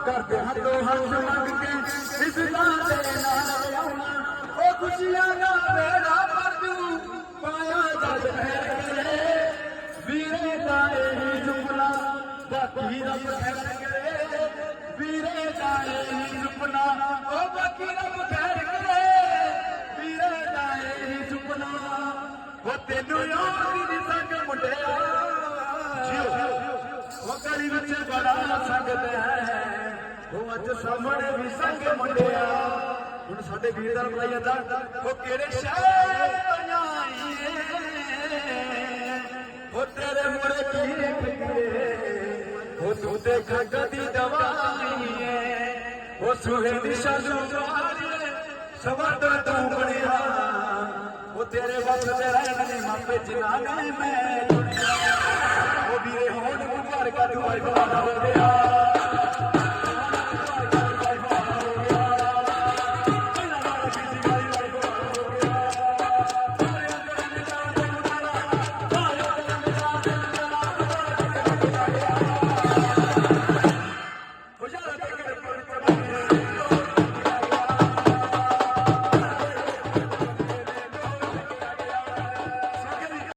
करते हाथों हाथ मंग के रिश्ता देना ओ खुशियां का मेरा पतू पाया जब खैर करे वीरे जाए ही जुमला बाकी रब खैर करे वीरे जाए ही जुमला ओ बाकी रब खैर करे वीरे जाए ही जुमला ओ तेनू याद नहीं संग मुंडिया वो गली विच बड़ा संगत है वो अज सामने भी संग मुंडिया हुण साडे वीर दा बुलाई जांदा वो किहड़े शहर तो आईए वो तेरे मुड़े की फिक्रे वो तू ते खग दी दवाई है वो सुहे दी शालू वाली सवद तू बनिया वो तेरे वक्त ते रहने मापे जिन्हां ने मैं चुनिया वो वीरे होण मुबारक तू आई बाबा हो गया